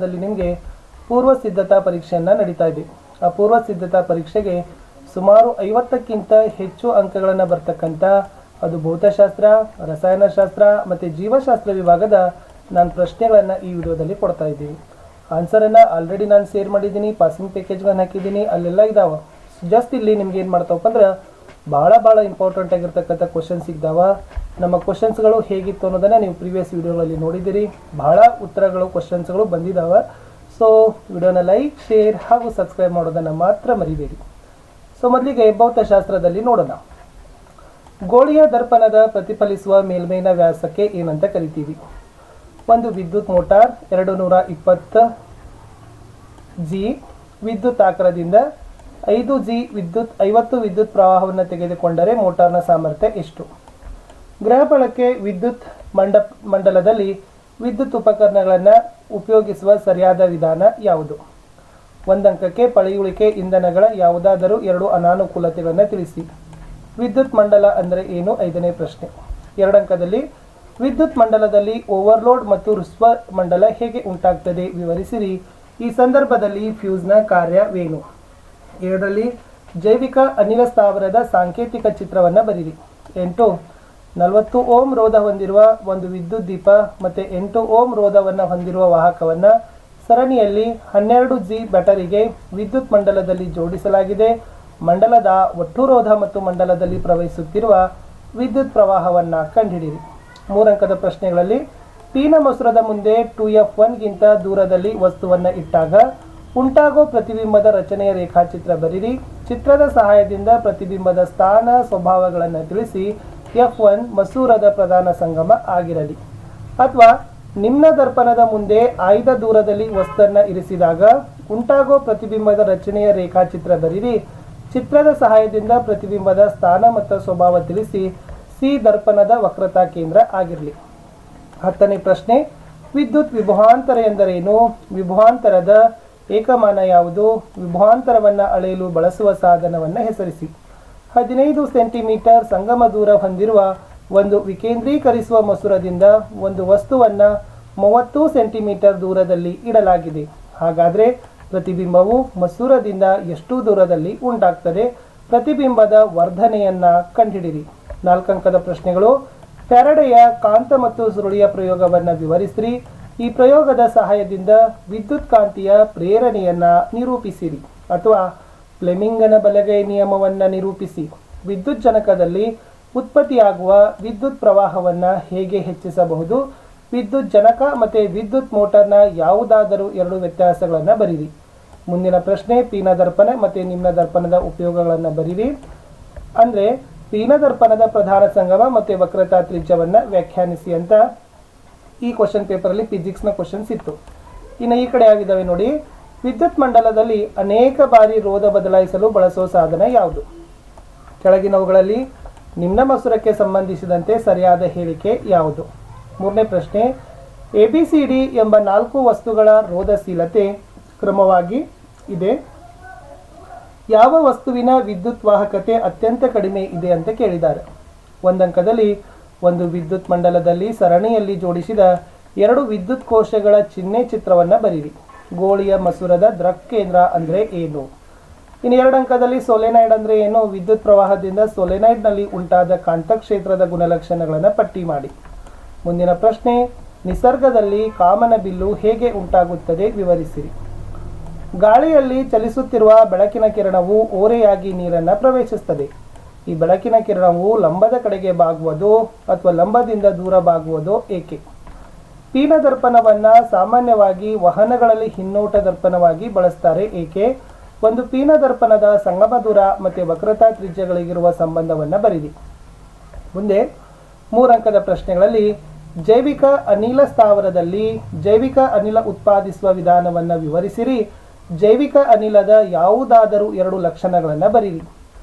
ದಲ್ಲಿ ನಿಮಗೆ ಪೂರ್ವ ಸಿದ್ಧತಾ ಪರೀಕ್ಷೆಯನ್ನು ನಡೀತಾ ಇದೆ. ಆ ಪೂರ್ವ ಸಿದ್ಧತಾ ಪರೀಕ್ಷೆಗೆ ಸುಮಾರು 50ಕ್ಕಿಂತ ಹೆಚ್ಚು ಅಂಕಗಳನ್ನು ಬರ್ತಕ್ಕಂಥ ಅದು ಭೌತಶಾಸ್ತ್ರ, ರಸಾಯನಶಾಸ್ತ್ರ ಮತ್ತು ಜೀವಶಾಸ್ತ್ರ ವಿಭಾಗದ ನಾನು ಪ್ರಶ್ನೆಗಳನ್ನು ಈ ವಿಡಿಯೋದಲ್ಲಿ ಕೊಡ್ತಾ ಇದ್ದೀನಿ. ಆನ್ಸರನ್ನು ಆಲ್ರೆಡಿ ನಾನು ಶೇರ್ ಮಾಡಿದ್ದೀನಿ, ಪಾಸಿಂಗ್ ಪ್ಯಾಕೇಜ್ಗಳನ್ನು ಹಾಕಿದ್ದೀನಿ, ಅಲ್ಲೆಲ್ಲ ಇದ್ದಾವೆ. ಜಸ್ಟ್ ಇಲ್ಲಿ ನಿಮ್ಗೆ ಏನು ಮಾಡ್ತಾವಪ್ಪ ಅಂದ್ರೆ ಭಾಳ ಇಂಪಾರ್ಟೆಂಟ್ ಆಗಿರ್ತಕ್ಕಂಥ ಕ್ವಶನ್ಸ್ ಇದ್ದಾವ. ನಮ್ಮ ಕ್ವಶನ್ಸ್ಗಳು ಹೇಗಿತ್ತು ಅನ್ನೋದನ್ನು ನೀವು ಪ್ರೀವಿಯಸ್ ವಿಡಿಯೋಗಳಲ್ಲಿ ನೋಡಿದ್ದೀರಿ. ಭಾಳ ಉತ್ತರಗಳು ಕ್ವಶನ್ಸ್ಗಳು ಬಂದಿದ್ದಾವೆ. ಸೊ ವಿಡಿಯೋನ ಲೈಕ್, ಶೇರ್ ಹಾಗೂ ಸಬ್ಸ್ಕ್ರೈಬ್ ಮಾಡೋದನ್ನು ಮಾತ್ರ ಮರಿಬೇಡಿ. ಸೊ ಮೊದಲಿಗೆ ಭೌತಶಾಸ್ತ್ರದಲ್ಲಿ ನೋಡೋಣ. ಗೋಳಿಯ ದರ್ಪಣದ ಪ್ರತಿಫಲಿಸುವ ಮೇಲ್ಮೈನ ವ್ಯಾಸಕ್ಕೆ ಏನಂತ ಕರಿತೀವಿ? ಒಂದು ವಿದ್ಯುತ್ ಮೋಟಾರ್ 220 ಜಿ ವಿದ್ಯುತ್ ಆಕಾರದಿಂದ 5 ಜಿ ವಿದ್ಯುತ್ 50 ವಿದ್ಯುತ್ ಪ್ರವಾಹವನ್ನು ತೆಗೆದುಕೊಂಡರೆ ಮೋಟಾರ್ನ ಸಾಮರ್ಥ್ಯ ಎಷ್ಟು? ಗೃಹಬಳಕೆ ವಿದ್ಯುತ್ ಮಂಡಲದಲ್ಲಿ ವಿದ್ಯುತ್ ಉಪಕರಣಗಳನ್ನು ಉಪಯೋಗಿಸುವ ಸರಿಯಾದ ವಿಧಾನ ಯಾವುದು? ಒಂದಂಕಕ್ಕೆ ಪಳೆಯುಳಿಕೆ ಇಂಧನಗಳ ಯಾವುದಾದರೂ 2 ಅನಾನುಕೂಲತೆಗಳನ್ನು ತಿಳಿಸಿ. ವಿದ್ಯುತ್ ಮಂಡಲ ಅಂದರೆ ಏನು? 5ನೇ ಪ್ರಶ್ನೆ. 2 ಅಂಕದಲ್ಲಿ ವಿದ್ಯುತ್ ಮಂಡಲದಲ್ಲಿ ಓವರ್ಲೋಡ್ ಮತ್ತು ಋಸ್ವ ಮಂಡಲ ಹೇಗೆ ಉಂಟಾಗ್ತದೆ ವಿವರಿಸಿರಿ. ಈ ಸಂದರ್ಭದಲ್ಲಿ ಫ್ಯೂಸ್ನ ಕಾರ್ಯವೇನು? 7ರಲ್ಲಿ ಜೈವಿಕ ಅನಿಲ ಸ್ಥಾವರದ ಸಾಂಕೇತಿಕ ಚಿತ್ರವನ್ನು ಬರೀರಿ. 8 40 ಓಮ್ ರೋಧ ಹೊಂದಿರುವ ಒಂದು ವಿದ್ಯುತ್ ದೀಪ ಮತ್ತು 8 ಓಮ್ ರೋಧವನ್ನು ಹೊಂದಿರುವ ವಾಹಕವನ್ನು ಸರಣಿಯಲ್ಲಿ 12 ಜಿ ಬ್ಯಾಟರಿಗೆ ವಿದ್ಯುತ್ ಮಂಡಲದಲ್ಲಿ ಜೋಡಿಸಲಾಗಿದೆ. ಮಂಡಲದ ಒಟ್ಟು ರೋಧ ಮತ್ತು ಮಂಡಲದಲ್ಲಿ ಪ್ರವಹಿಸುತ್ತಿರುವ ವಿದ್ಯುತ್ ಪ್ರವಾಹವನ್ನು ಕಂಡುಹಿಡಿಯಿರಿ. 3 ಅಂಕದ ಪ್ರಶ್ನೆಗಳಲ್ಲಿ ಪಿನ ಮಸೂರದ ಮುಂದೆ 2F1ಗಿಂತ ದೂರದಲ್ಲಿ ವಸ್ತುವನ್ನು ಇಟ್ಟಾಗ ಉಂಟಾಗೋ ಪ್ರತಿಬಿಂಬದ ರಚನೆಯ ರೇಖಾಚಿತ್ರ ಬರೀರಿ. ಚಿತ್ರದ ಸಹಾಯದಿಂದ ಪ್ರತಿಬಿಂಬದ ಸ್ಥಾನ ಸ್ವಭಾವಗಳನ್ನು ತಿಳಿಸಿ. F1 ಮಸೂರದ ಪ್ರಧಾನ ಸಂಗಮ ಆಗಿರಲಿ. ಅಥವಾ ನಿಮ್ನ ದರ್ಪಣದ ಮುಂದೆ ಆಯ್ದ ದೂರದಲ್ಲಿ ವಸ್ತುವನ್ನು ಇರಿಸಿದಾಗ ಉಂಟಾಗೋ ಪ್ರತಿಬಿಂಬದ ರಚನೆಯ ರೇಖಾಚಿತ್ರ ಬರೀರಿ. ಚಿತ್ರದ ಸಹಾಯದಿಂದ ಪ್ರತಿಬಿಂಬದ ಸ್ಥಾನ ಮತ್ತು ಸ್ವಭಾವ ತಿಳಿಸಿ. ಸಿ ದರ್ಪಣದ ವಕ್ರತಾ ಕೇಂದ್ರ ಆಗಿರಲಿ. 10ನೇ ಪ್ರಶ್ನೆ, ವಿದ್ಯುತ್ ವಿಭವಾಂತರ ಎಂದರೇನು? ವಿಭವಾಂತರದ ಏಕಮಾನ ಯಾವುದು? ವಿಭವಾಂತರವನ್ನು ಅಳೆಯಲು ಬಳಸುವ ಸಾಧನವನ್ನು ಹೆಸರಿಸಿ. 15 ಸೆಂಟಿಮೀಟರ್ ಸಂಗಮ ದೂರ ಹೊಂದಿರುವ ಒಂದು ವಿಕೇಂದ್ರೀಕರಿಸುವ ಮಸೂರದಿಂದ ಒಂದು ವಸ್ತುವನ್ನು 30 ಸೆಂಟಿಮೀಟರ್ ದೂರದಲ್ಲಿ ಇಡಲಾಗಿದೆ. ಹಾಗಾದರೆ ಪ್ರತಿಬಿಂಬವು ಮಸೂರದಿಂದ ಎಷ್ಟು ದೂರದಲ್ಲಿ ಉಂಟಾಗ್ತದೆ? ಪ್ರತಿಬಿಂಬದ ವರ್ಧನೆಯನ್ನು ಕಂಡುಹಿಡಿಯಿರಿ. 4 ಅಂಕದ ಪ್ರಶ್ನೆಗಳು. ಫ್ಯಾರಡೆಯ ಕಾಂತ ಮತ್ತು ಸುರುಳಿಯ ಪ್ರಯೋಗವನ್ನು ವಿವರಿಸಿರಿ. ಈ ಪ್ರಯೋಗದ ಸಹಾಯದಿಂದ ವಿದ್ಯುತ್ ಕಾಂತೀಯ ಪ್ರೇರಣೆಯನ್ನು ನಿರೂಪಿಸಿರಿ. ಅಥವಾ ಫ್ಲೆಮಿಂಗನ ಬಲಗೈ ನಿಯಮವನ್ನು ನಿರೂಪಿಸಿ. ವಿದ್ಯುತ್ ಜನಕದಲ್ಲಿ ಉತ್ಪತ್ತಿಯಾಗುವ ವಿದ್ಯುತ್ ಪ್ರವಾಹವನ್ನು ಹೇಗೆ ಹೆಚ್ಚಿಸಬಹುದು? ವಿದ್ಯುತ್ ಜನಕ ಮತ್ತು ವಿದ್ಯುತ್ ಮೋಟಾರ್ನ ಯಾವುದಾದರೂ 2 ವ್ಯತ್ಯಾಸಗಳನ್ನು ಬರೀರಿ. ಮುಂದಿನ ಪ್ರಶ್ನೆ, ಪಿನ ದರ್ಪಣ ಮತ್ತು ನಿಮ್ನ ದರ್ಪಣದ ಉಪಯೋಗಗಳನ್ನು ಬರೀರಿ. ಅಂದರೆ ಪಿನ ದರ್ಪಣದ ಪ್ರಧಾನ ಸಂಗಮ ಮತ್ತು ವಕ್ರತಾ ತ್ರಿಜ್ಯವನ್ನು ವ್ಯಾಖ್ಯಾನಿಸಿ ಅಂತ ಈ ಕ್ವಶನ್ ಪೇಪರಲ್ಲಿ ಫಿಸಿಕ್ಸ್ನ ಕ್ವಶನ್ಸ್ ಇತ್ತು. ಇನ್ನು ಈ ಕಡೆ ಆಗಿದ್ದಾವೆ ನೋಡಿ. ವಿದ್ಯುತ್ ಮಂಡಲದಲ್ಲಿ ಅನೇಕ ಬಾರಿ ರೋಧ ಬದಲಾಯಿಸಲು ಬಳಸೋ ಸಾಧನ ಯಾವುದು? ಕೆಳಗಿನವುಗಳಲ್ಲಿ ನಿಮ್ನ ಮಸೂರಕ್ಕೆ ಸಂಬಂಧಿಸಿದಂತೆ ಸರಿಯಾದ ಹೇಳಿಕೆ ಯಾವುದು? 3ನೇ ಪ್ರಶ್ನೆ, ABCD ಎಂಬ 4 ವಸ್ತುಗಳ ರೋಧಶೀಲತೆ ಕ್ರಮವಾಗಿ ಇದೆ. ಯಾವ ವಸ್ತುವಿನ ವಿದ್ಯುತ್ ವಾಹಕತೆ ಅತ್ಯಂತ ಕಡಿಮೆ ಇದೆ ಅಂತ ಕೇಳಿದ್ದಾರೆ. 1 ಅಂಕದಲ್ಲಿ ಒಂದು ವಿದ್ಯುತ್ ಮಂಡಲದಲ್ಲಿ ಸರಣಿಯಲ್ಲಿ ಜೋಡಿಸಿದ 2 ವಿದ್ಯುತ್ ಕೋಶಗಳ ಚಿಹ್ನೆ ಚಿತ್ರವನ್ನು ಬರೀರಿ. ಗೋಳಿಯ ಮಸೂರದ ದ್ರಕ್ ಕೇಂದ್ರ ಅಂದರೆ ಏನು? ಇನ್ನು 2 ಅಂಕದಲ್ಲಿ ಸೊಲೆನಾಯ್ಡ್ ಅಂದರೆ ಏನು? ವಿದ್ಯುತ್ ಪ್ರವಾಹದಿಂದ ಸೊಲೆನಾಯ್ಡ್ನಲ್ಲಿ ಉಂಟಾದ ಕಾಂತಕ್ಷೇತ್ರದ ಗುಣಲಕ್ಷಣಗಳನ್ನು ಪಟ್ಟಿ ಮಾಡಿ. ಮುಂದಿನ ಪ್ರಶ್ನೆ, ನಿಸರ್ಗದಲ್ಲಿ ಕಾಮನ ಬಿಲ್ಲು ಹೇಗೆ ಉಂಟಾಗುತ್ತದೆ ವಿವರಿಸಿರಿ. ಗಾಳಿಯಲ್ಲಿ ಚಲಿಸುತ್ತಿರುವ ಬೆಳಕಿನ ಕಿರಣವು ಓರೆಯಾಗಿ ನೀರನ್ನು ಪ್ರವೇಶಿಸುತ್ತದೆ. ಈ ಬೆಳಕಿನ ಕಿರಣವು ಲಂಬದ ಕಡೆಗೆ ಬಾಗುವುದೋ ಅಥವಾ ಲಂಬದಿಂದ ದೂರ ಬಾಗುವುದೋ ಏಕೆ? ಪಿನ ದರ್ಪಣವನ್ನು ಸಾಮಾನ್ಯವಾಗಿ ವಾಹನಗಳಲ್ಲಿ ಹಿನ್ನೋಟ ದರ್ಪಣವಾಗಿ ಬಳಸ್ತಾರೆ ಏಕೆ? ಒಂದು ಪಿನ ದರ್ಪಣದ ಸಂಗಮ ದೂರ ಮತ್ತು ವಕ್ರತಾ ತ್ರಿಜ್ಯಗಳಿಗಿರುವ ಸಂಬಂಧವನ್ನು ಬರೀರಿ. ಮುಂದೆ 3 ಅಂಕದ ಪ್ರಶ್ನೆಗಳಲ್ಲಿ ಜೈವಿಕ ಅನಿಲ ಸ್ಥಾವರದಲ್ಲಿ ಜೈವಿಕ ಅನಿಲ ಉತ್ಪಾದಿಸುವ ವಿಧಾನವನ್ನು ವಿವರಿಸಿರಿ. ಜೈವಿಕ ಅನಿಲದ ಯಾವುದಾದರೂ 2 ಲಕ್ಷಣಗಳನ್ನು ಬರೀರಿ.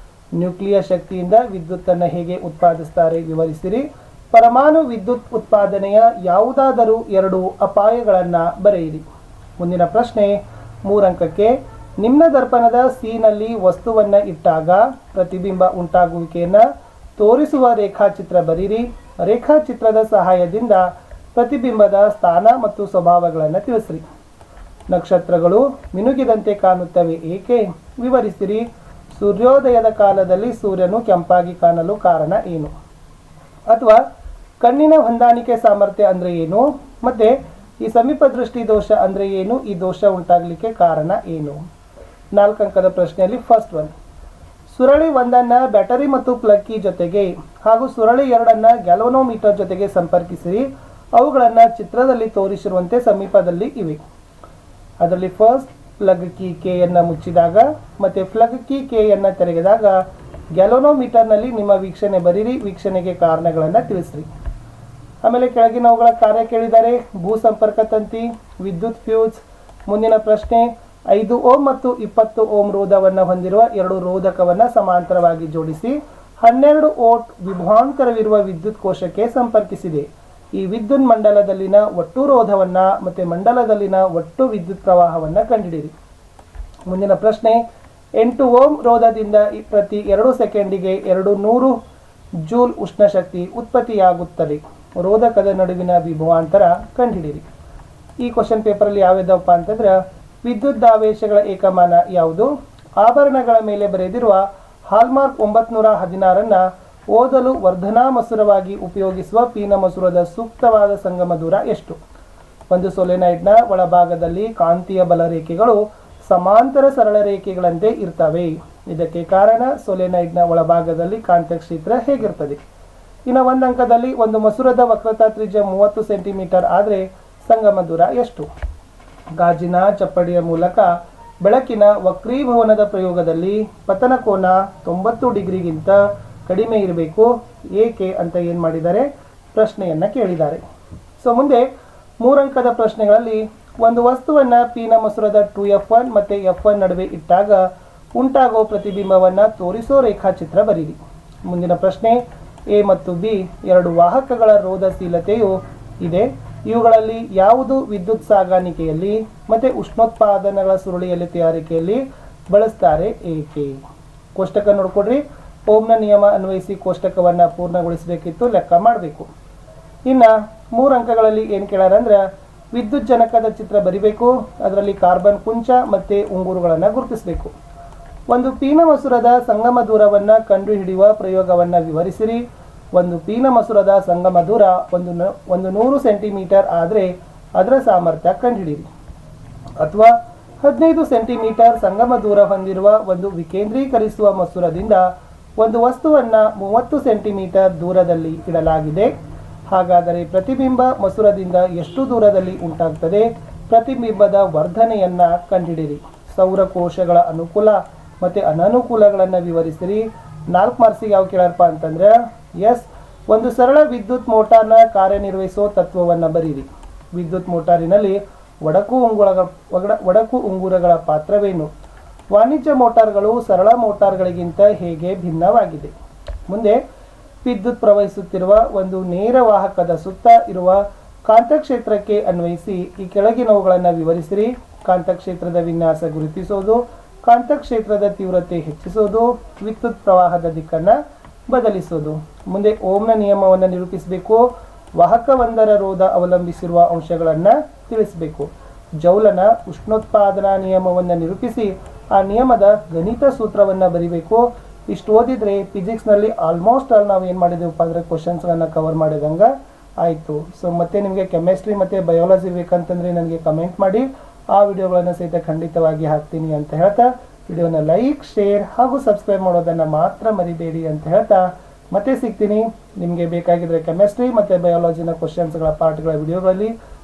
ನ್ಯೂಕ್ಲಿಯರ್ ಶಕ್ತಿಯಿಂದ ವಿದ್ಯುತ್ತನ್ನು ಹೇಗೆ ಉತ್ಪಾದಿಸ್ತಾರೆ ವಿವರಿಸಿರಿ. ಪರಮಾಣು ವಿದ್ಯುತ್ ಉತ್ಪಾದನೆಯ ಯಾವುದಾದರೂ 2 ಅಪಾಯಗಳನ್ನು ಬರೆಯಿರಿ. ಮುಂದಿನ ಪ್ರಶ್ನೆ 3 ಅಂಕಕ್ಕೆ, ನಿಮ್ನ ದರ್ಪಣದ ಸಿನಲ್ಲಿ ವಸ್ತುವನ್ನು ಇಟ್ಟಾಗ ಪ್ರತಿಬಿಂಬ ಉಂಟಾಗುವಿಕೆಯನ್ನು ತೋರಿಸುವ ರೇಖಾಚಿತ್ರ ಬರೀರಿ. ರೇಖಾಚಿತ್ರದ ಸಹಾಯದಿಂದ ಪ್ರತಿಬಿಂಬದ ಸ್ಥಾನ ಮತ್ತು ಸ್ವಭಾವಗಳನ್ನು ತಿಳಿಸಿರಿ. ನಕ್ಷತ್ರಗಳು ಮಿನುಗಿದಂತೆ ಕಾಣುತ್ತವೆ ಏಕೆ? ವಿವರಿಸಿರಿ. ಸೂರ್ಯೋದಯದ ಕಾಲದಲ್ಲಿ ಸೂರ್ಯನು ಕೆಂಪಾಗಿ ಕಾಣಲು ಕಾರಣ ಏನು? ಅಥವಾ ಕಣ್ಣಿನ ಹೊಂದಾಣಿಕೆ ಸಾಮರ್ಥ್ಯ ಅಂದರೆ ಏನು? ಮತ್ತೆ ಈ ಸಮೀಪ ದೃಷ್ಟಿ ದೋಷ ಅಂದರೆ ಏನು? ಈ ದೋಷ ಉಂಟಾಗಲಿಕ್ಕೆ ಕಾರಣ ಏನು? 4 ಅಂಕದ ಪ್ರಶ್ನೆಯಲ್ಲಿ ಫಸ್ಟ್ ಒನ್, ಸುರಳಿ 1 ಬ್ಯಾಟರಿ ಮತ್ತು ಪ್ಲಗ್ ಕೀ ಜೊತೆಗೆ ಹಾಗೂ ಸುರಳಿ 2 ಗ್ಯಾಲ್ವನೋಮೀಟರ್ ಜೊತೆಗೆ ಸಂಪರ್ಕಿಸಿ. ಅವುಗಳನ್ನು ಚಿತ್ರದಲ್ಲಿ ತೋರಿಸಿರುವಂತೆ ಸಮೀಪದಲ್ಲಿ ಇವೆ. ಅದರಲ್ಲಿ ಫಸ್ಟ್ ಪ್ಲಗ್ ಕೀ ಕೆಯನ್ನು ಮುಚ್ಚಿದಾಗ ಮತ್ತು ಪ್ಲಗ್ ಕೀ ಕೆಯನ್ನು ತೆರೆದಾಗ ಗ್ಯಾಲ್ವನೋಮೀಟರ್ನಲ್ಲಿ ನಿಮ್ಮ ವೀಕ್ಷಣೆ ಬರೀರಿ. ವೀಕ್ಷಣೆಗೆ ಕಾರಣಗಳನ್ನು ತಿಳಿಸ್ರಿ. ಆಮೇಲೆ ಕೆಳಗಿನವುಗಳ ಕಾರ್ಯ ಕೇಳಿದ್ದಾರೆ. ಭೂ ಸಂಪರ್ಕ ತಂತಿ, ವಿದ್ಯುತ್ ಫ್ಯೂಸ್. ಮುಂದಿನ ಪ್ರಶ್ನೆ, 5 ಓಮ್ ಮತ್ತು 20 ಓಮ್ ರೋಧವನ್ನು ಹೊಂದಿರುವ 2 ರೋಧಕವನ್ನು ಸಮಾಂತರವಾಗಿ ಜೋಡಿಸಿ 12 ವೋಲ್ಟ್ ವಿಭವಾಂತರವಿರುವ ವಿದ್ಯುತ್ ಕೋಶಕ್ಕೆ ಸಂಪರ್ಕಿಸಿದೆ. ಈ ವಿದ್ಯುತ್ ಮಂಡಲದಲ್ಲಿನ ಒಟ್ಟು ರೋಧವನ್ನು ಮತ್ತು ಮಂಡಲದಲ್ಲಿನ ಒಟ್ಟು ವಿದ್ಯುತ್ ಪ್ರವಾಹವನ್ನು ಕಂಡುಹಿಡಿಯಿರಿ. ಮುಂದಿನ ಪ್ರಶ್ನೆ, 8 ಓಮ್ ರೋಧದಿಂದ ಪ್ರತಿ 2 ಸೆಕೆಂಡಿಗೆ 200 ಜೂಲ್ ಉಷ್ಣಶಕ್ತಿ ಉತ್ಪತ್ತಿಯಾಗುತ್ತದೆ. ರೋಧಕದ ನಡುವಿನ ವಿಭವಾಂತರ ಕಂಡುಹಿಡಿಯಿರಿ. ಈ ಕ್ವಶನ್ ಪೇಪರಲ್ಲಿ ಯಾವ್ಯಾವಪ್ಪ ಅಂತಂದ್ರೆ, ವಿದ್ಯುದ್ದಾವೇಶಗಳ ಏಕಮಾನ ಯಾವುದು? ಆಭರಣಗಳ ಮೇಲೆ ಬರೆದಿರುವ ಹಾಲ್ಮಾರ್ಕ್ 916 ಓದಲು ವರ್ಧನಾ ಮಸೂರವಾಗಿ ಉಪಯೋಗಿಸುವ ಪೀನ ಮಸೂರದ ಸೂಕ್ತವಾದ ಸಂಗಮ ದೂರ ಎಷ್ಟು? ಒಂದು ಸೊಲೆನಾಯ್ಡ್ನ ಒಳಭಾಗದಲ್ಲಿ ಕಾಂತೀಯ ಬಲರೇಖೆಗಳು ಸಮಾಂತರ ಸರಳ ರೇಖೆಗಳಂತೆ ಇರ್ತವೆ. ಇದಕ್ಕೆ ಕಾರಣ ಸೊಲೆನಾಯ್ಡ್ನ ಒಳಭಾಗದಲ್ಲಿ ಕಾಂತ ಕ್ಷೇತ್ರ ಹೇಗಿರ್ತದೆ. ಇನ್ನು 1 ಅಂಕದಲ್ಲಿ ಒಂದು ಮಸೂರದ ವಕ್ರತಾ ತ್ರಿಜ್ಯ 30 ಸೆಂಟಿಮೀಟರ್ ಆದರೆ ಸಂಗಮ ದೂರ ಎಷ್ಟು? ಗಾಜಿನ ಚಪ್ಪಡಿಯ ಮೂಲಕ ಬೆಳಕಿನ ವಕ್ರೀಭವನದ ಪ್ರಯೋಗದಲ್ಲಿ ಪತನ ಕೋನ 90 ಡಿಗ್ರಿಗಿಂತ ಕಡಿಮೆ ಇರಬೇಕು ಏಕೆ ಅಂತ ಏನು ಮಾಡಿದ್ದಾರೆ, ಪ್ರಶ್ನೆಯನ್ನು ಕೇಳಿದ್ದಾರೆ. ಸೊ ಮುಂದೆ 3 ಅಂಕದ ಪ್ರಶ್ನೆಗಳಲ್ಲಿ ಒಂದು ವಸ್ತುವನ್ನು ಪಿನ ಮಸೂರದ 2F1 ಮತ್ತು F1 ನಡುವೆ ಇಟ್ಟಾಗ ಉಂಟಾಗುವ ಪ್ರತಿಬಿಂಬವನ್ನು ತೋರಿಸೋ ರೇಖಾಚಿತ್ರ ಬರೀರಿ. ಮುಂದಿನ ಪ್ರಶ್ನೆ, ಎ ಮತ್ತು ಬಿ 2 ವಾಹಕಗಳ ರೋಧಶೀಲತೆಯು ಇದೆ. ಇವುಗಳಲ್ಲಿ ಯಾವುದು ವಿದ್ಯುತ್ ಸಾಗಾಣಿಕೆಯಲ್ಲಿ ಮತ್ತು ಉಷ್ಣೋತ್ಪಾದನೆಗಳ ಸುರುಳಿಯಲ್ಲಿ ತಯಾರಿಕೆಯಲ್ಲಿ ಬಳಸ್ತಾರೆ ಏಕೆ? ಕೋಷ್ಟಕ ನೋಡ್ಕೊಡ್ರಿ. ಓಮ್ನ ನಿಯಮ ಅನ್ವಯಿಸಿ ಕೋಷ್ಟಕವನ್ನು ಪೂರ್ಣಗೊಳಿಸಬೇಕಿತ್ತು, ಲೆಕ್ಕ ಮಾಡಬೇಕು. ಇನ್ನು 3 ಅಂಕಗಳಲ್ಲಿ ಏನು ಕೇಳ್ಯಾರ ಅಂದ್ರೆ, ವಿದ್ಯುತ್ ಜನಕದ ಚಿತ್ರ ಬರಿಬೇಕು. ಅದರಲ್ಲಿ ಕಾರ್ಬನ್ ಕುಂಚ ಮತ್ತು ಉಂಗುರುಗಳನ್ನು ಗುರುತಿಸಬೇಕು. ಒಂದು ಪೀನ ಮಸೂರದ ಸಂಗಮ ದೂರವನ್ನು ಕಂಡುಹಿಡಿಯುವ ಪ್ರಯೋಗವನ್ನು ವಿವರಿಸಿರಿ. ಒಂದು ಪೀನ ಮಸೂರದ ಸಂಗಮ ದೂರ 100 ಸೆಂಟಿಮೀಟರ್ ಆದರೆ ಅದರ ಸಾಮರ್ಥ್ಯ ಕಂಡುಹಿಡಿಯಿರಿ. ಅಥವಾ 15 ಸೆಂಟಿಮೀಟರ್ ಸಂಗಮ ದೂರ ಹೊಂದಿರುವ ಒಂದು ವಿಕೇಂದ್ರೀಕರಿಸುವ ಮಸೂರದಿಂದ ಒಂದು ವಸ್ತುವನ್ನು 30 ಸೆಂಟಿಮೀಟರ್ ದೂರದಲ್ಲಿ ಇಡಲಾಗಿದೆ. ಹಾಗಾದರೆ ಪ್ರತಿಬಿಂಬ ಮಸೂರದಿಂದ ಎಷ್ಟು ದೂರದಲ್ಲಿ ಉಂಟಾಗ್ತದೆ? ಪ್ರತಿಬಿಂಬದ ವರ್ಧನೆಯನ್ನು ಕಂಡುಹಿಡಿಯಿರಿ. ಸೌರಕೋಶಗಳ ಅನುಕೂಲ ಮತ್ತು ಅನನುಕೂಲಗಳನ್ನು ವಿವರಿಸಿರಿ. 4 ಮಾರ್ಕ್ಸಿಗೆ ಯಾವ ಕೇಳಾರಪ್ಪ ಅಂತಂದ್ರೆ, ಎಸ್, ಒಂದು ಸರಳ ವಿದ್ಯುತ್ ಮೋಟಾರ್ನ ಕಾರ್ಯನಿರ್ವಹಿಸೋ ತತ್ವವನ್ನು ಬರೀರಿ. ವಿದ್ಯುತ್ ಮೋಟಾರಿನಲ್ಲಿ ಒಡಕು ಉಂಗುರಗಳ ಪಾತ್ರವೇನು? ವಾಣಿಜ್ಯ ಮೋಟಾರ್ಗಳು ಸರಳ ಮೋಟಾರ್ಗಳಿಗಿಂತ ಹೇಗೆ ಭಿನ್ನವಾಗಿದೆ? ಮುಂದೆ, ವಿದ್ಯುತ್ ಪ್ರವಹಿಸುತ್ತಿರುವ ಒಂದು ನೇರ ವಾಹಕದ ಸುತ್ತ ಇರುವ ಕಾಂತಕ್ಷೇತ್ರಕ್ಕೆ ಅನ್ವಯಿಸಿ ಈ ಕೆಳಗಿನವುಗಳನ್ನು ವಿವರಿಸಿರಿ. ಕಾಂತಕ್ಷೇತ್ರದ ವಿನ್ಯಾಸ ಗುರುತಿಸೋದು, ಕಾಂತಕ್ಷೇತ್ರದ ತೀವ್ರತೆ ಹೆಚ್ಚಿಸೋದು, ವಿದ್ಯುತ್ ಪ್ರವಾಹದ ದಿಕ್ಕನ್ನು ಬದಲಿಸೋದು. ಮುಂದೆ ಓಮ್ನ ನಿಯಮವನ್ನು ನಿರೂಪಿಸಬೇಕು. ವಾಹಕವೊಂದರ ರೋಧ ಅವಲಂಬಿಸಿರುವ ಅಂಶಗಳನ್ನು ತಿಳಿಸಬೇಕು. ಜೌಲನ ಉಷ್ಣೋತ್ಪಾದನಾ ನಿಯಮವನ್ನು ನಿರೂಪಿಸಿ ಆ ನಿಯಮದ ಗಣಿತ ಸೂತ್ರವನ್ನು ಬರಿಬೇಕು. ಇಷ್ಟು ಓದಿದರೆ ಫಿಸಿಕ್ಸ್ನಲ್ಲಿ ಆಲ್ಮೋಸ್ಟ್ ಆಲ್ ನಾವು ಏನು ಮಾಡಿದೆವಪ್ಪ ಅಂದರೆ ಕ್ವಶನ್ಸ್ಗಳನ್ನು ಕವರ್ ಮಾಡಿದಂಗೆ ಆಯಿತು. ಸೊ ಮತ್ತೆ ನಿಮಗೆ ಕೆಮಿಸ್ಟ್ರಿ ಮತ್ತು ಬಯಾಲಜಿ ಬೇಕಂತಂದರೆ ನನಗೆ ಕಮೆಂಟ್ ಮಾಡಿ, ಆ ವಿಡಿಯೋಗಳನ್ನು ಸಹಿತ ಖಂಡಿತವಾಗಿ ಹಾಕ್ತೀನಿ ಅಂತ ಹೇಳ್ತಾ, ವಿಡಿಯೋನ ಲೈಕ್, ಶೇರ್ ಹಾಗೂ ಸಬ್ಸ್ಕ್ರೈಬ್ ಮಾಡೋದನ್ನು ಮಾತ್ರ ಮರಿಬೇಡಿ ಅಂತ ಹೇಳ್ತಾ ಮತ್ತೆ ಸಿಗ್ತೀನಿ. ನಿಮಗೆ ಬೇಕಾಗಿದ್ದರೆ ಕೆಮಿಸ್ಟ್ರಿ ಮತ್ತು ಬಯಾಲಜಿನ ಕ್ವಶನ್ಸ್ಗಳ ಪಾರ್ಟ್ಗಳ ವಿಡಿಯೋಗಳಲ್ಲಿ